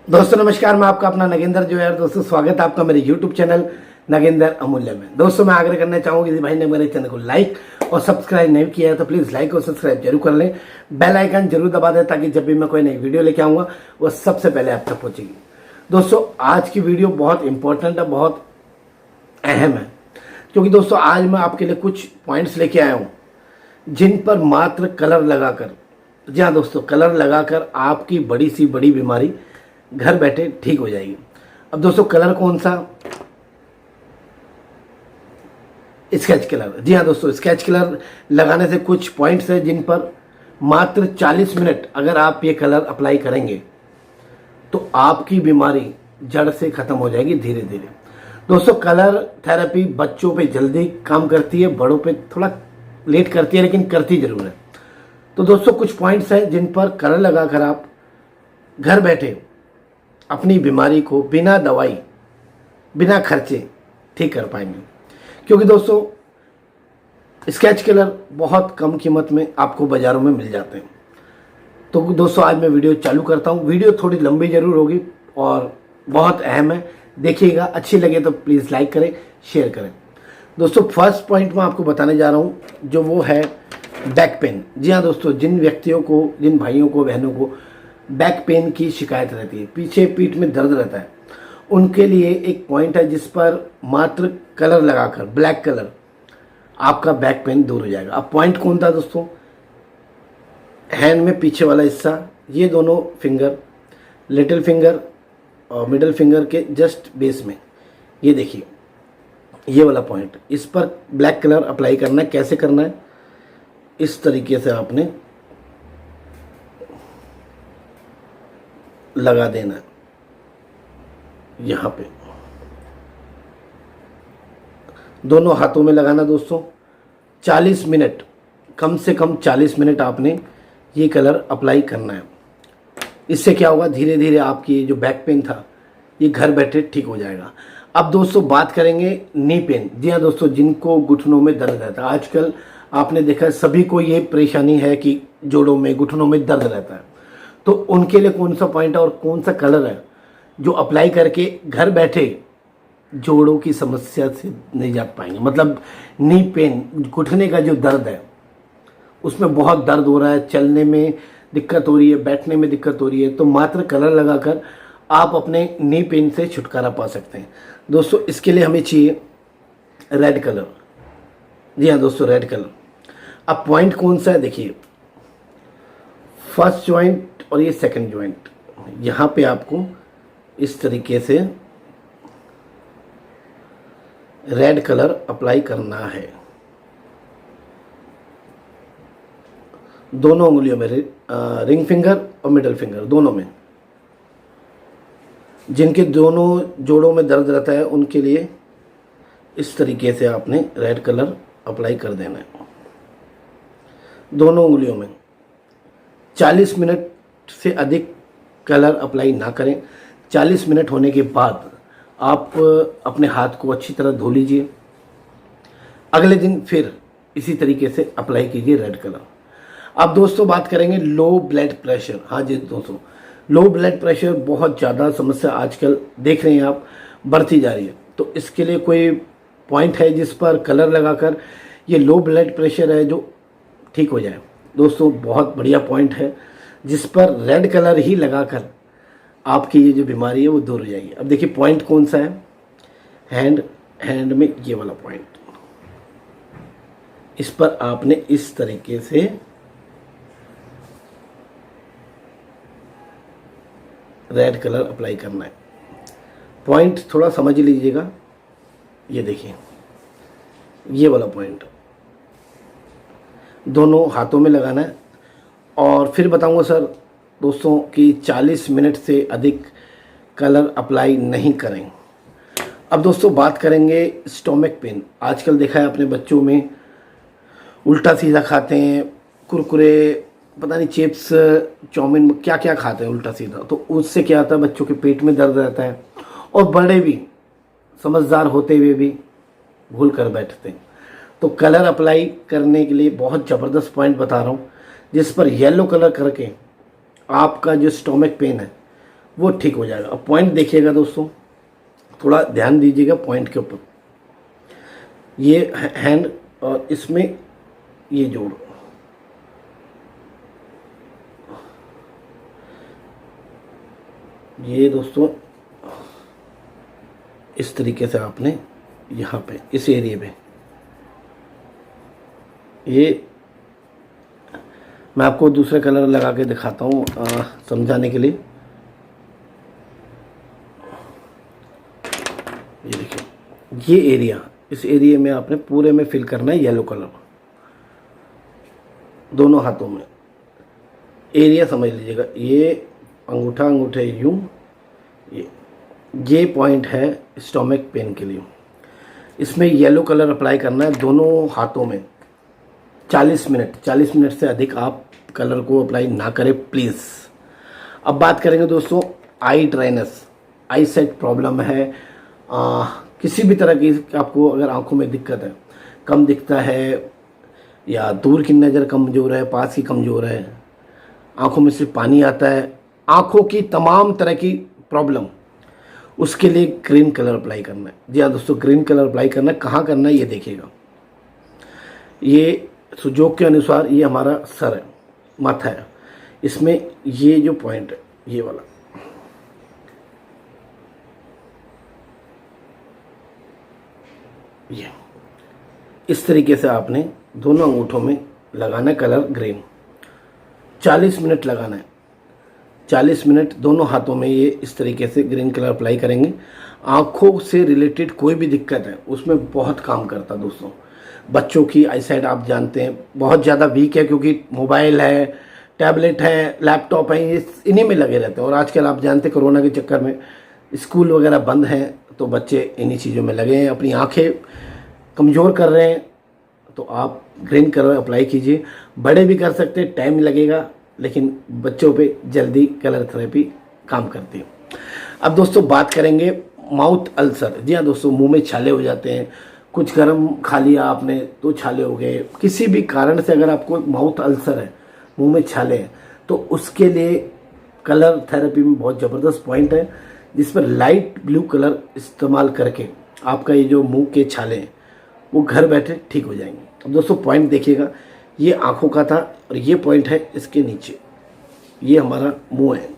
दोस्तों नमस्कार, मैं आपका अपना नगेंद्र जो है। दोस्तों स्वागत है आपका मेरे YouTube चैनल नगेंद्र अमूल्य में। दोस्तों मैं आग्रह करना चाहूँगा किसी भाई ने मेरे चैनल को लाइक और सब्सक्राइब नहीं किया है तो प्लीज़ लाइक और सब्सक्राइब जरूर कर लें। बेल आइकन जरूर दबा दें ताकि जब भी मैं कोई नई वीडियो लेके आऊँगा वो सबसे पहले आप तक पहुँचेगी। दोस्तों आज की वीडियो बहुत इंपॉर्टेंट है, बहुत अहम है, क्योंकि दोस्तों आज मैं आपके लिए कुछ पॉइंट्स लेके आया हूँ जिन पर मात्र कलर लगाकर, जी हाँ दोस्तों, कलर लगाकर आपकी बड़ी सी बड़ी बीमारी घर बैठे ठीक हो जाएगी। अब दोस्तों कलर कौन सा? Sketch colour. जी हाँ दोस्तों, स्केच कलर लगाने से कुछ पॉइंट्स हैं जिन पर मात्र 40 मिनट अगर आप ये कलर अप्लाई करेंगे तो आपकी बीमारी जड़ से खत्म हो जाएगी धीरे धीरे। दोस्तों कलर थेरेपी बच्चों पे जल्दी काम करती है, बड़ों पे थोड़ा लेट करती है, लेकिन करती जरूर है। तो दोस्तों कुछ पॉइंट्स हैं जिन पर कलर लगाकर आप घर बैठे अपनी बीमारी को बिना दवाई बिना खर्चे ठीक कर पाएंगे। क्योंकि दोस्तों स्केच कलर बहुत कम कीमत में आपको बाज़ारों में मिल जाते हैं। तो दोस्तों आज मैं वीडियो चालू करता हूँ। वीडियो थोड़ी लंबी ज़रूर होगी और बहुत अहम है, देखिएगा। अच्छी लगे तो प्लीज़ लाइक करें, शेयर करें। दोस्तों फर्स्ट पॉइंट मैं आपको बताने जा रहा हूँ जो वो है बैक पेन। जी हाँ दोस्तों, जिन व्यक्तियों को, जिन भाइयों को, बहनों को बैक पेन की शिकायत रहती है, पीछे पीठ में दर्द रहता है, उनके लिए एक पॉइंट है जिस पर मात्र कलर लगाकर, ब्लैक कलर, आपका बैक पेन दूर हो जाएगा। अब पॉइंट कौन था दोस्तों? हैंड में पीछे वाला हिस्सा, ये दोनों फिंगर, लिटिल फिंगर और मिडिल फिंगर के जस्ट बेस में, ये देखिए ये वाला पॉइंट, इस पर ब्लैक कलर अप्लाई करना है। कैसे करना है? इस तरीके से आपने लगा देना है यहाँ पे, दोनों हाथों में लगाना दोस्तों। 40 मिनट, कम से कम 40 मिनट आपने ये कलर अप्लाई करना है। इससे क्या होगा, धीरे धीरे आपकी जो बैक पेन था ये घर बैठे ठीक हो जाएगा। अब दोस्तों बात करेंगे नी पेन। जी हाँ दोस्तों, जिनको घुटनों में दर्द रहता है, आजकल आपने देखा है सभी को ये परेशानी है कि जोड़ों में, घुटनों में दर्द रहता है। तो उनके लिए कौन सा पॉइंट है और कौन सा कलर है जो अप्लाई करके घर बैठे जोड़ों की समस्या से निजात पाएंगे? मतलब नी पेन, घुटने का जो दर्द है, उसमें बहुत दर्द हो रहा है, चलने में दिक्कत हो रही है, बैठने में दिक्कत हो रही है, तो मात्र कलर लगाकर आप अपने नी पेन से छुटकारा पा सकते हैं। दोस्तों इसके लिए हमें चाहिए रेड कलर। जी हाँ दोस्तों, रेड कलर। अब पॉइंट कौन सा है देखिए, फर्स्ट जॉइंट और ये सेकंड जॉइंट, यहाँ पे आपको इस तरीके से रेड कलर अप्लाई करना है दोनों उंगलियों में, रिंग फिंगर और मिडिल फिंगर दोनों में। जिनके दोनों जोड़ों में दर्द रहता है उनके लिए इस तरीके से आपने रेड कलर अप्लाई कर देना है दोनों उंगलियों में। 40 मिनट से अधिक कलर अप्लाई ना करें। 40 मिनट होने के बाद आप अपने हाथ को अच्छी तरह धो लीजिए। अगले दिन फिर इसी तरीके से अप्लाई कीजिए रेड कलर। अब दोस्तों बात करेंगे लो ब्लड प्रेशर। हाँ जी दोस्तों, लो ब्लड प्रेशर बहुत ज़्यादा समस्या आजकल देख रहे हैं आप, बढ़ती जा रही है। तो इसके लिए कोई पॉइंट है जिस पर कलर लगाकर ये लो ब्लड प्रेशर है जो ठीक हो जाए? दोस्तों बहुत बढ़िया पॉइंट है जिस पर रेड कलर ही लगाकर आपकी ये जो बीमारी है वो दूर हो जाएगी। अब देखिए पॉइंट कौन सा है, हैंड में ये वाला पॉइंट, इस पर आपने इस तरीके से रेड कलर अप्लाई करना है। पॉइंट थोड़ा समझ लीजिएगा, ये देखिए ये वाला पॉइंट दोनों हाथों में लगाना है। और फिर बताऊंगा सर दोस्तों कि 40 मिनट से अधिक कलर अप्लाई नहीं करें। अब दोस्तों बात करेंगे स्टोमक पेन। आजकल देखा है अपने बच्चों में, उल्टा सीधा खाते हैं, कुरकुरे, पता नहीं चिप्स, चाउमीन, क्या क्या खाते हैं उल्टा सीधा। तो उससे क्या होता है, बच्चों के पेट में दर्द रहता है और बड़े भी समझदार होते हुए भी भूल कर बैठते हैं। तो कलर अप्लाई करने के लिए बहुत ज़बरदस्त पॉइंट बता रहा हूँ जिस पर येलो कलर करके आपका जो स्टोमक पेन है वो ठीक हो जाएगा। अब पॉइंट देखिएगा दोस्तों, थोड़ा ध्यान दीजिएगा पॉइंट के ऊपर। ये हैंड और इसमें ये जोड़, ये दोस्तों इस तरीके से आपने यहाँ पे इस एरिया पे, ये मैं आपको दूसरा कलर लगा के दिखाता हूँ समझाने के लिए। ये देखिए, ये एरिया, इस एरिया में आपने पूरे में फिल करना है येलो कलर, दोनों हाथों में एरिया समझ लीजिएगा। ये अंगूठे यूं, ये पॉइंट है स्टोमक पेन के लिए। इसमें येलो कलर अप्लाई करना है दोनों हाथों में 40 मिनट से अधिक आप कलर को अप्लाई ना करें प्लीज़। अब बात करेंगे दोस्तों आई ड्राइनेस, आई साइट प्रॉब्लम है, किसी भी तरह की आपको अगर आंखों में दिक्कत है, कम दिखता है या दूर की नज़र कमज़ोर है, पास की कमज़ोर है, आंखों में सिर्फ पानी आता है, आंखों की तमाम तरह की प्रॉब्लम, उसके लिए ग्रीन कलर अप्लाई करना है। जी हाँ दोस्तों, ग्रीन कलर अप्लाई करना है। कहाँ करना है ये देखिएगा, ये सुजोग के अनुसार ये हमारा सर है, माथा है, इसमें ये जो पॉइंट है ये वाला, ये इस तरीके से आपने दोनों अंगूठों में लगाना है कलर ग्रीन। 40 मिनट लगाना है, 40 मिनट दोनों हाथों में ये इस तरीके से ग्रीन कलर अप्लाई करेंगे। आँखों से रिलेटेड कोई भी दिक्कत है उसमें बहुत काम करता है दोस्तों। बच्चों की आई साइट आप जानते हैं बहुत ज़्यादा वीक है, क्योंकि मोबाइल है, टैबलेट है, लैपटॉप है, ये इन्हीं में लगे रहते हैं। और आजकल आप जानते हैं कोरोना के चक्कर में स्कूल वगैरह बंद हैं, तो बच्चे इन्हीं चीज़ों में लगे हैं, अपनी आँखें कमज़ोर कर रहे हैं। तो आप ग्रीन कलर अप्लाई कीजिए। बड़े भी कर सकते हैं, टाइम लगेगा, लेकिन बच्चों पे जल्दी कलर थेरेपी काम करती है। अब दोस्तों बात करेंगे माउथ अल्सर। जी हाँ दोस्तों, मुंह में छाले हो जाते हैं, कुछ गर्म खा लिया आपने तो छाले हो गए, किसी भी कारण से अगर आपको माउथ अल्सर है, मुंह में छाले हैं, तो उसके लिए कलर थेरेपी में बहुत ज़बरदस्त पॉइंट है, जिस पर लाइट ब्लू कलर इस्तेमाल करके आपका ये जो मुंह के छाले हैं वो घर बैठे ठीक हो जाएंगे। अब दोस्तों पॉइंट देखिएगा, ये आँखों का था और ये पॉइंट है इसके नीचे, ये हमारा मुंह है,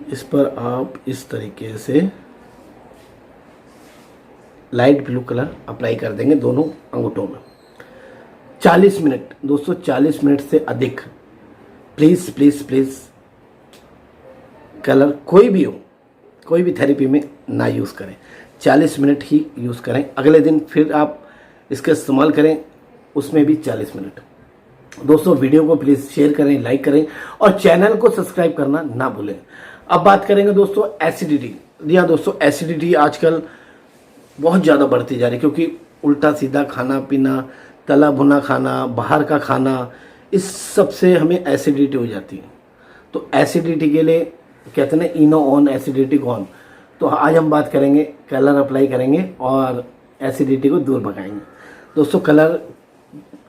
इस पर आप इस तरीके से लाइट ब्लू कलर अप्लाई कर देंगे दोनों अंगूठों में। 40 मिनट दोस्तों, 40 मिनट से अधिक प्लीज़ प्लीज़ प्लीज़ कलर कोई भी हो, कोई भी थेरेपी में ना यूज़ करें, 40 मिनट ही यूज़ करें। अगले दिन फिर आप इसका इस्तेमाल करें, उसमें भी 40 मिनट। दोस्तों वीडियो को प्लीज़ शेयर करें, लाइक करें और चैनल को सब्सक्राइब करना ना भूलें। अब बात करेंगे दोस्तों एसिडिटी। जी हाँ दोस्तों, एसिडिटी आजकल बहुत ज़्यादा बढ़ती जा रही है, क्योंकि उल्टा सीधा खाना पीना, तला भुना खाना, बाहर का खाना, इस सब से हमें एसिडिटी हो जाती है। तो एसिडिटी के लिए कहते हैं ना, इनो ऑन एसिडिटी गॉन। तो आज हम बात करेंगे, कलर अप्लाई करेंगे और एसिडिटी को दूर भगाएंगे। दोस्तों कलर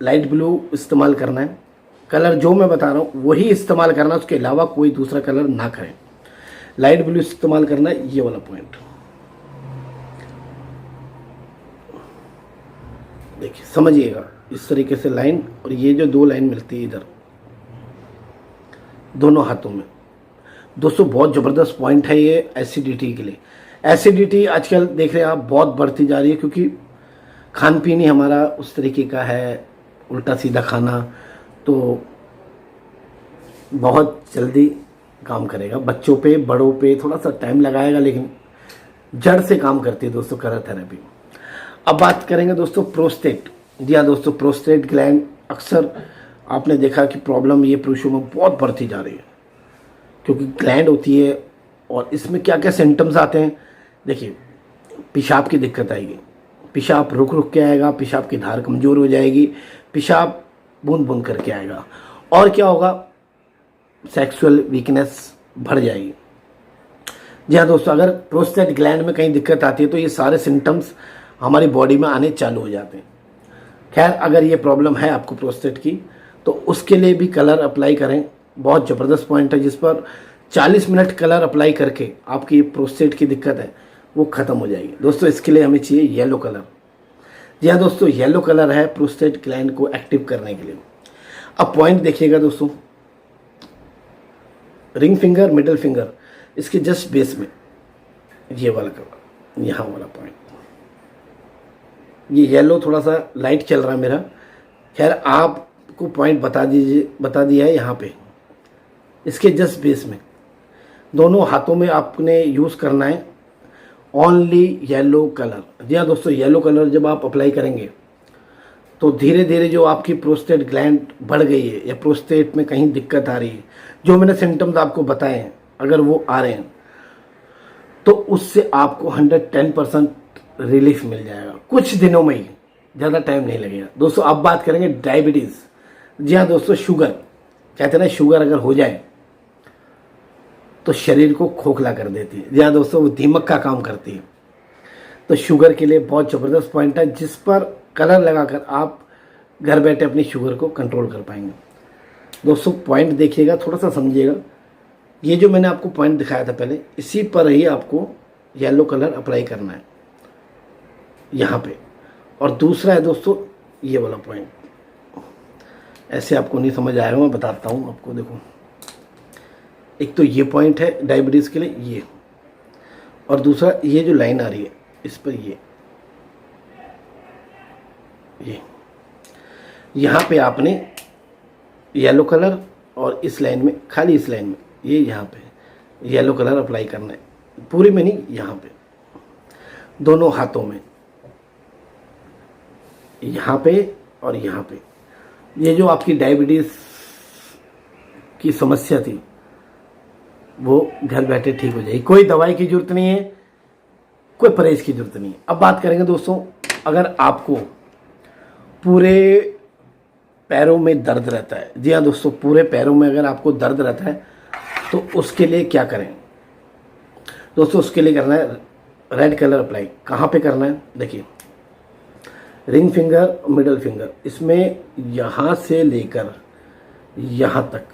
लाइट ब्लू इस्तेमाल करना है, कलर जो मैं बता रहा हूँ वही इस्तेमाल करना है, उसके अलावा कोई दूसरा कलर ना करें। लाइट ब्लू इस्तेमाल करना है, ये वाला पॉइंट देखिए, समझिएगा इस तरीके से लाइन, और ये जो दो लाइन मिलती है इधर दोनों हाथों में। दोस्तों बहुत ज़बरदस्त पॉइंट है ये एसिडिटी के लिए। एसिडिटी आजकल देख रहे हैं आप बहुत बढ़ती जा रही है, क्योंकि खान पीन ही हमारा उस तरीके का है, उल्टा सीधा खाना, तो बहुत जल्दी काम करेगा। बच्चों पे, बड़ों पे थोड़ा सा टाइम लगाएगा, लेकिन जड़ से काम करती है दोस्तों कलर थेरेपी। अब बात करेंगे दोस्तों प्रोस्टेट। जी हाँ दोस्तों, प्रोस्टेट ग्लैंड अक्सर आपने देखा कि प्रॉब्लम ये पुरुषों में बहुत बढ़ती जा रही है, क्योंकि ग्लैंड होती है और इसमें क्या क्या सिम्टम्स आते हैं। देखिए, पेशाब की दिक्कत आएगी, पेशाब रुक रुक के आएगा, पेशाब की धार कमज़ोर हो जाएगी, पेशाब बूंद बूंद करके आएगा, और क्या होगा, सेक्सुअल वीकनेस बढ़ जाएगी। जी हाँ दोस्तों, अगर प्रोस्टेट ग्लैंड में कहीं दिक्कत आती है तो ये सारे सिम्टम्स हमारी बॉडी में आने चालू हो जाते हैं। खैर, अगर ये प्रॉब्लम है आपको प्रोस्टेट की, तो उसके लिए भी कलर अप्लाई करें। बहुत ज़बरदस्त पॉइंट है, जिस पर 40 मिनट कलर अप्लाई करके आपकी प्रोस्टेट की दिक्कत है वो ख़त्म हो जाएगी। दोस्तों इसके लिए हमें चाहिए येलो कलर। जी हाँ दोस्तों, येलो कलर है प्रोस्टेट ग्लैंड को एक्टिव करने के लिए। अब पॉइंट देखिएगा दोस्तों, रिंग फिंगर, मिडिल फिंगर, इसके जस्ट बेस में ये वाला कलर, यहाँ वाला पॉइंट, ये येलो थोड़ा सा लाइट चल रहा है मेरा। खैर आपको पॉइंट बता दिया है यहाँ पे, इसके जस्ट बेस में। दोनों हाथों में आपने यूज़ करना है ओनली येलो कलर। जी हाँ दोस्तों, येलो कलर जब आप अप्लाई करेंगे तो धीरे धीरे जो आपकी प्रोस्टेट ग्लैंड बढ़ गई है या प्रोस्टेट में कहीं दिक्कत आ रही है, जो मैंने सिम्टम्स आपको बताए हैं, अगर वो आ रहे हैं तो उससे आपको 110% रिलीफ मिल जाएगा कुछ दिनों में ही, ज़्यादा टाइम नहीं लगेगा। दोस्तों अब बात करेंगे डायबिटीज़। जी हाँ दोस्तों, शुगर, कहते हैं ना शुगर अगर हो जाए तो शरीर को खोखला कर देती है। जी हाँ दोस्तों, वो दीमक का काम करती है। तो शुगर के लिए बहुत ज़बरदस्त पॉइंट है जिस पर कलर लगाकर आप घर बैठे अपनी शुगर को कंट्रोल कर पाएंगे। दोस्तों पॉइंट देखिएगा, थोड़ा सा समझिएगा। ये जो मैंने आपको पॉइंट दिखाया था पहले, इसी पर ही आपको येलो कलर अप्लाई करना है यहाँ पे। और दूसरा है दोस्तों ये वाला पॉइंट, ऐसे आपको नहीं समझ आएगा, मैं बताता हूँ आपको। देखो, एक तो ये पॉइंट है डायबिटीज़ के लिए ये, और दूसरा ये जो लाइन आ रही है इस पर ये यहाँ पे आपने येलो कलर, और इस लाइन में, खाली इस लाइन में, ये यहाँ पे येलो कलर अप्लाई करना है, पूरी में नहीं, यहाँ पे दोनों हाथों में, यहाँ पे और यहाँ पे। ये जो आपकी डायबिटीज़ की समस्या थी वो घर बैठे ठीक हो जाएगी। कोई दवाई की ज़रूरत नहीं है, कोई परहेज की ज़रूरत नहीं है। अब बात करेंगे दोस्तों, अगर आपको पूरे पैरों में दर्द रहता है, जी हाँ दोस्तों, पूरे पैरों में अगर आपको दर्द रहता है तो उसके लिए क्या करें दोस्तों? उसके लिए करना है रेड कलर अप्लाई। कहाँ पे करना है? देखिए, रिंग फिंगर, मिडल फिंगर, इसमें यहाँ से लेकर यहाँ तक,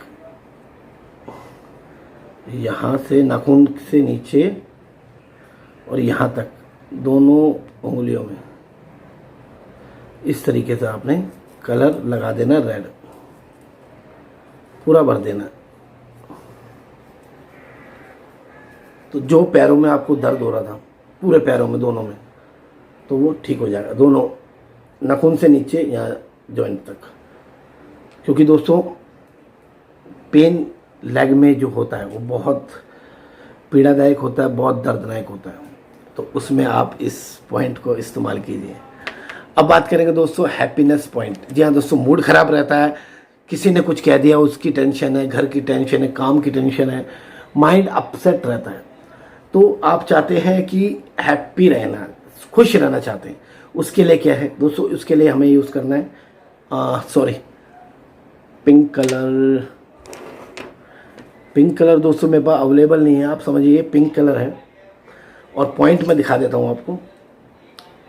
यहाँ से नाखून से नीचे और यहाँ तक, दोनों उंगलियों में इस तरीके से आपने कलर लगा देना, रेड पूरा भर देना। तो जो पैरों में आपको दर्द हो रहा था, पूरे पैरों में, दोनों में, तो वो ठीक हो जाएगा, दोनों नाखून से नीचे या जॉइंट तक। क्योंकि दोस्तों पेन लेग में जो होता है वो बहुत पीड़ादायक होता है, बहुत दर्दनाक होता है, तो उसमें आप इस पॉइंट को इस्तेमाल कीजिए। अब बात करेंगे दोस्तों हैप्पीनेस पॉइंट। जी हाँ दोस्तों, मूड ख़राब रहता है, किसी ने कुछ कह दिया, उसकी टेंशन है, घर की टेंशन है, काम की टेंशन है, माइंड अपसेट रहता है, तो आप चाहते हैं कि हैप्पी रहना, खुश रहना चाहते हैं। उसके लिए क्या है दोस्तों? उसके लिए हमें यूज़ करना है पिंक कलर। पिंक कलर दोस्तों मेरे पास अवेलेबल नहीं है, आप समझिए पिंक कलर है। और पॉइंट मैं दिखा देता हूँ आपको,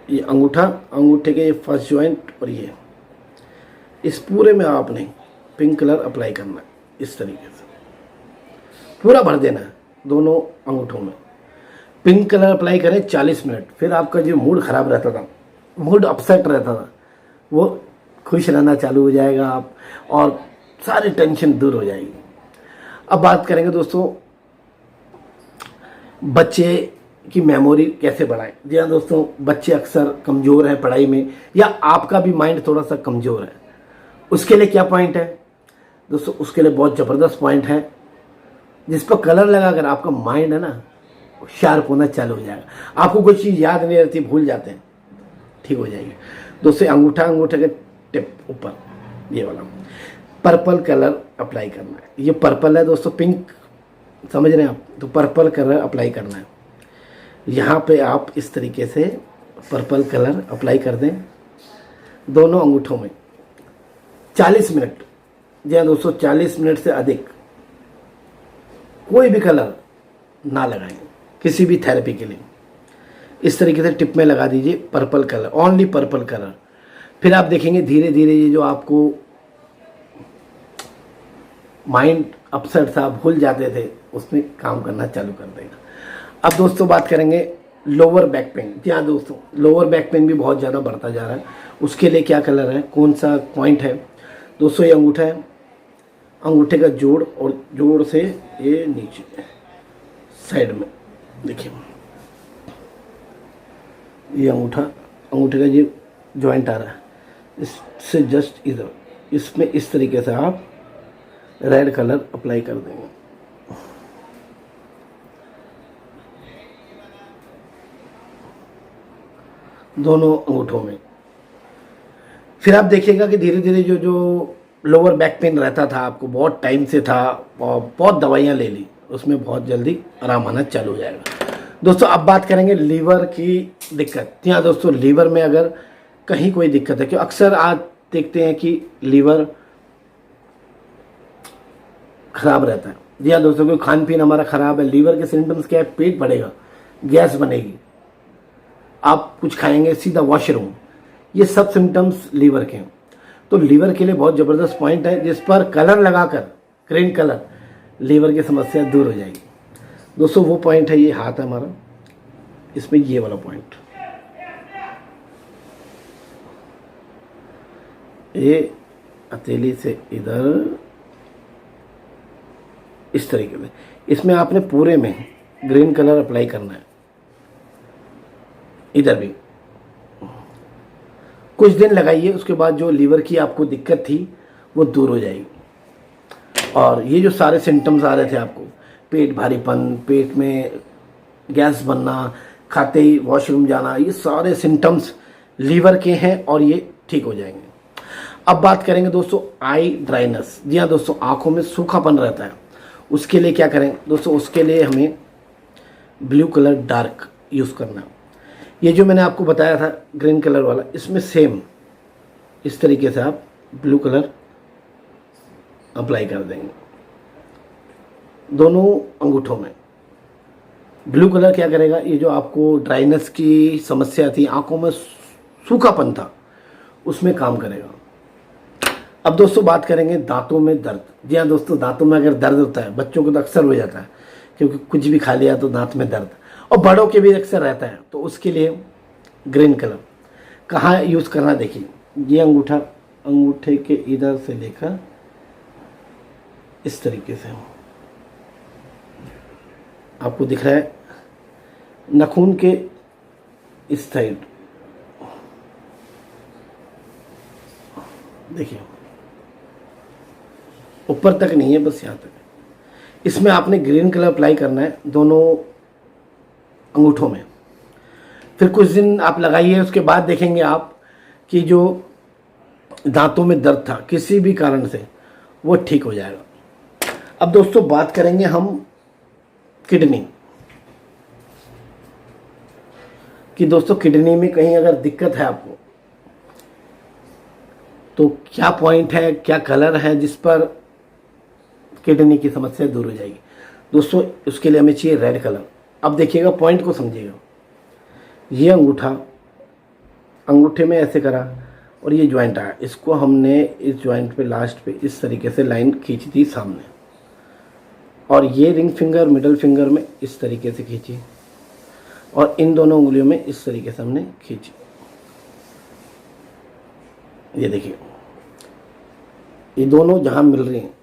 ये अंगूठे के फर्स्ट जॉइंट और ये, इस पूरे में आपने पिंक कलर अप्लाई करना है, इस तरीके से पूरा भर देना है दोनों अंगूठों में। पिंक कलर अप्लाई करें 40 मिनट, फिर आपका जो मूड ख़राब रहता था, मूड अपसेट रहता था, वो खुश रहना चालू हो जाएगा आप, और सारी टेंशन दूर हो जाएगी। अब बात करेंगे दोस्तों बच्चे की मेमोरी कैसे बढ़ाएं। जी हाँ दोस्तों, बच्चे अक्सर कमज़ोर हैं पढ़ाई में, या आपका भी माइंड थोड़ा सा कमज़ोर है, उसके लिए क्या पॉइंट है दोस्तों? उसके लिए बहुत ज़बरदस्त पॉइंट है, जिस पर कलर लगाकर आपका माइंड है ना शार्प होना चालू हो जाएगा। आपको कोई चीज़ याद नहीं रहती, भूल जाते हैं, ठीक हो जाएगी दोस्तों। अंगूठे के टिप ऊपर ये वाला पर्पल कलर अप्लाई करना है। ये पर्पल है दोस्तों, पिंक समझ रहे हैं आप, तो पर्पल कलर अप्लाई करना है। यहाँ पे आप इस तरीके से पर्पल कलर अप्लाई कर दें दोनों अंगूठों में 40 मिनट। जी हाँ दोस्तों, 40 मिनट से अधिक कोई भी कलर ना लगाएं किसी भी थेरेपी के लिए। इस तरीके से टिप में लगा दीजिए purple colour, only purple colour. फिर आप देखेंगे धीरे धीरे ये जो आपको माइंड अपसेट था, भूल जाते थे, उसमें काम करना चालू कर देगा। अब दोस्तों बात करेंगे लोअर बैक पेन। जी हाँ दोस्तों, लोअर बैक पेन भी बहुत ज़्यादा बढ़ता जा रहा है। उसके लिए क्या कलर है, कौन सा पॉइंट है दोस्तों? ये अंगूठा है, अंगूठे का जोड़ और जोड़ से ये नीचे साइड में देखिए, ये अंगूठा, अंगूठे का ये जॉइंट आ रहा है, इससे जस्ट इधर, इसमें इस तरीके से आप रेड कलर अप्लाई कर देंगे। दोनों अंगूठों में। फिर आप देखिएगा कि धीरे धीरे जो जो लोअर बैक पेन रहता था, आपको बहुत टाइम से था और बहुत दवाइयाँ ले ली, उसमें बहुत जल्दी आराम आना चालू हो जाएगा। दोस्तों अब बात करेंगे लीवर की दिक्कत। जी हाँ दोस्तों, लीवर में अगर कहीं कोई दिक्कत है, क्योंकि अक्सर आज देखते हैं कि लीवर खराब रहता है। जी हाँ दोस्तों, क्योंकि खान पीन हमारा खराब है। लीवर के सिम्टम्स क्या है? पेट बढ़ेगा, गैस बनेगी, आप कुछ खाएंगे सीधा वॉशरूम, ये सब सिम्टम्स लीवर के हैं। तो लीवर के लिए बहुत ज़बरदस्त पॉइंट है जिस पर कलर लगाकर, ग्रीन कलर, लीवर की समस्या दूर हो जाएगी। दोस्तों वो पॉइंट है, ये हाथ है हमारा, इसमें ये वाला पॉइंट, ये हथेली से इधर इस तरीके से, इसमें आपने पूरे में ग्रीन कलर अप्लाई करना है। इधर भी कुछ दिन लगाइए, उसके बाद जो लीवर की आपको दिक्कत थी वो दूर हो जाएगी। और ये जो सारे सिम्टम्स आ रहे थे आपको, पेट भारीपन, पेट में गैस बनना, खाते ही वॉशरूम जाना, ये सारे सिम्टम्स लीवर के हैं और ये ठीक हो जाएंगे। अब बात करेंगे दोस्तों आई ड्राइनेस। जी हाँ दोस्तों, आँखों में सूखापन रहता है, उसके लिए क्या करें दोस्तों? उसके लिए हमें ब्लू कलर डार्क यूज़ करना है। ये जो मैंने आपको बताया था ग्रीन कलर वाला, इसमें सेम इस तरीके से आप ब्लू कलर अप्लाई कर देंगे दोनों अंगूठों में। ब्लू कलर क्या करेगा? ये जो आपको ड्राइनेस की समस्या थी, आंखों में सूखापन था, उसमें काम करेगा। अब दोस्तों बात करेंगे दांतों में दर्द। जी हाँ दोस्तों, दांतों में अगर दर्द होता है, बच्चों को तो अक्सर हो जाता है क्योंकि कुछ भी खा लिया तो दांत में दर्द, और बड़ों के भी अक्सर रहता है, तो उसके लिए ग्रीन कलर कहाँ यूज़ करना? देखिए, ये अंगूठा, अंगूठे के इधर से लेकर इस तरीके से आपको दिख रहा है, नाखून के इस साइड देखिए, ऊपर तक नहीं है, बस यहाँ तक। इसमें आपने ग्रीन कलर अप्लाई करना है दोनों अंगूठों में। फिर कुछ दिन आप लगाइए, उसके बाद देखेंगे आप कि जो दांतों में दर्द था किसी भी कारण से, वो ठीक हो जाएगा। अब दोस्तों बात करेंगे हम किडनी कि दोस्तों किडनी में कहीं अगर दिक्कत है आपको, तो क्या पॉइंट है, क्या कलर है जिस पर किडनी की समस्या दूर हो जाएगी? दोस्तों उसके लिए हमें चाहिए रेड कलर। अब देखिएगा, पॉइंट को समझिएगा, ये अंगूठा, अंगूठे में ऐसे करा और ये ज्वाइंट आया, इसको हमने इस ज्वाइंट पे लास्ट पे इस तरीके से लाइन खींची थी सामने, और ये रिंग फिंगर मिडल फिंगर में इस तरीके से खींची, और इन दोनों उंगलियों में इस तरीके से हमने खींची। ये देखिए, ये दोनों जहाँ मिल रही हैं,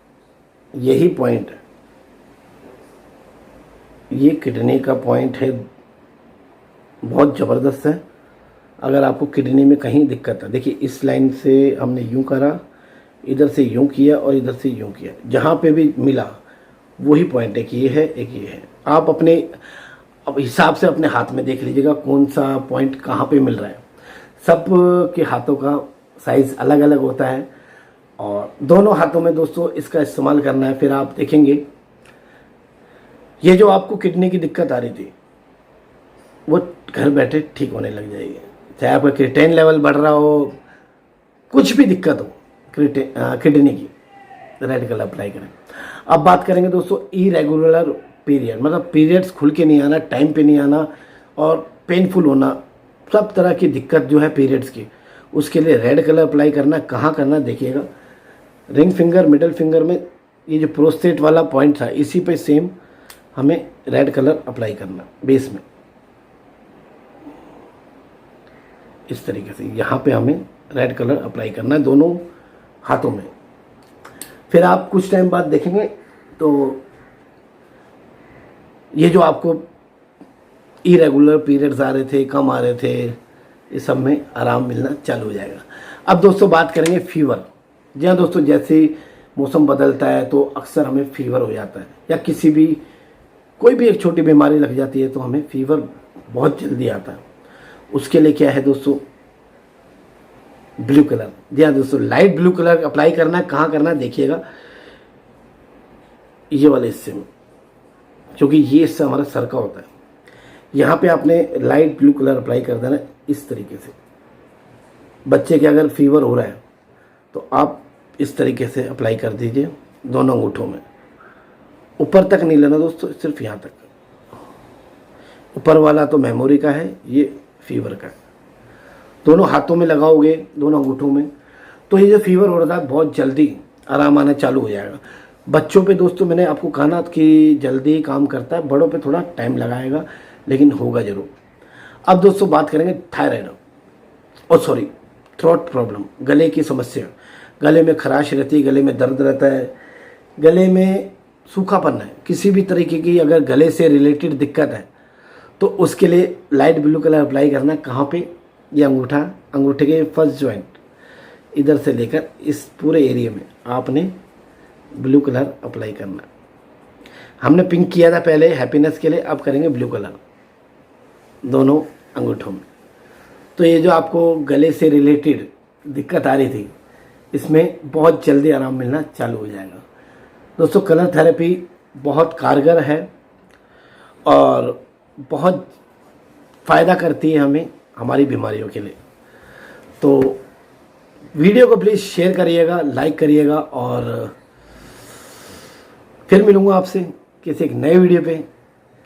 यही पॉइंट है, ये किडनी का पॉइंट है, बहुत ज़बरदस्त है। अगर आपको किडनी में कहीं दिक्कत है, देखिए इस लाइन से हमने यूं करा, इधर से यूं किया और इधर से यूं किया, जहाँ पे भी मिला वही पॉइंट, एक ये है, एक ये है। आप अपने अब हिसाब से अपने हाथ में देख लीजिएगा कौन सा पॉइंट कहाँ पे मिल रहा है। सब के हाथों का साइज़ अलग अलग होता है, और दोनों हाथों में दोस्तों इसका इस्तेमाल करना है। फिर आप देखेंगे ये जो आपको किडनी की दिक्कत आ रही थी, वो घर बैठे ठीक होने लग जाएगी। चाहे आपका क्रिएटिनिन लेवल बढ़ रहा हो, कुछ भी दिक्कत हो किडनी की, रेड कलर अप्लाई करें। अब बात करेंगे दोस्तों इरेगुलर पीरियड, मतलब पीरियड्स खुल के नहीं आना, टाइम पे नहीं आना और पेनफुल होना, सब तरह की दिक्कत जो है पीरियड्स की, उसके लिए रेड कलर अप्लाई करना। कहाँ करना देखिएगा, रिंग फिंगर मिडल फिंगर में, ये जो प्रोस्टेट वाला पॉइंट था इसी पे सेम हमें रेड कलर अप्लाई करना बेस में, इस तरीके से यहाँ पे हमें रेड कलर अप्लाई करना है दोनों हाथों में। फिर आप कुछ टाइम बाद देखेंगे तो ये जो आपको इरेगुलर पीरियड्स आ रहे थे, कम आ रहे थे, इस सब में आराम मिलना चालू हो जाएगा। अब दोस्तों बात करेंगे फीवर। जी हाँ दोस्तों, जैसे मौसम बदलता है तो अक्सर हमें फीवर हो जाता है, या किसी भी कोई भी एक छोटी बीमारी लग जाती है तो हमें फीवर बहुत जल्दी आता है। उसके लिए क्या है दोस्तों, ब्लू कलर। जी हाँ दोस्तों, लाइट ब्लू कलर अप्लाई करना है। कहाँ करना है देखिएगा, ये वाले हिस्से में, क्योंकि ये हिस्सा हमारा सर का होता है। यहाँ पे आपने लाइट ब्लू कलर अप्लाई कर देना इस तरीके से। बच्चे के अगर फीवर हो रहा है तो आप इस तरीके से अप्लाई कर दीजिए दोनों अंगूठों में। ऊपर तक नहीं लेना दोस्तों, सिर्फ यहाँ तक। ऊपर वाला तो मेमोरी का है, ये फीवर का है। दोनों हाथों में लगाओगे, दोनों अंगूठों में, तो ये जो फीवर हो रहा था बहुत जल्दी आराम आना चालू हो जाएगा। बच्चों पे दोस्तों मैंने आपको कहा ना कि जल्दी काम करता है, बड़ों पे थोड़ा टाइम लगाएगा, लेकिन होगा जरूर। अब दोस्तों बात करेंगे थायराइड और थ्रोट प्रॉब्लम, गले की समस्या। गले में खराश रहती है, गले में दर्द रहता है, गले में सूखापन है, किसी भी तरीके की अगर गले से रिलेटेड दिक्कत है तो उसके लिए लाइट ब्लू कलर अप्लाई करना। कहाँ पे, ये अंगूठा, अंगूठे के फर्स्ट जॉइंट इधर से लेकर इस पूरे एरिया में आपने ब्लू कलर अप्लाई करना। हमने पिंक किया था पहले हैप्पीनेस के लिए, अब करेंगे ब्लू कलर दोनों अंगूठों में। तो ये जो आपको गले से रिलेटेड दिक्कत आ रही थी, इसमें बहुत जल्दी आराम मिलना चालू हो जाएगा। दोस्तों कलर थेरेपी बहुत कारगर है और बहुत फ़ायदा करती है हमें हमारी बीमारियों के लिए। तो वीडियो को प्लीज़ शेयर करिएगा, लाइक करिएगा, और फिर मिलूँगा आपसे किसी एक नए वीडियो पे,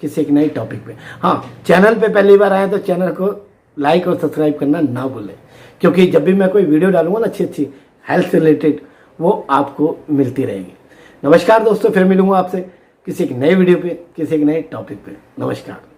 किसी एक नए टॉपिक पे। हाँ, चैनल पे पहली बार आए तो चैनल को लाइक और सब्सक्राइब करना ना भूलें, क्योंकि जब भी मैं कोई वीडियो डालूंगा ना अच्छी हेल्थ से रिलेटेड, वो आपको मिलती रहेगी। नमस्कार दोस्तों, फिर मिलूंगा आपसे किसी एक नए वीडियो पे, किसी एक नए टॉपिक पे। नमस्कार।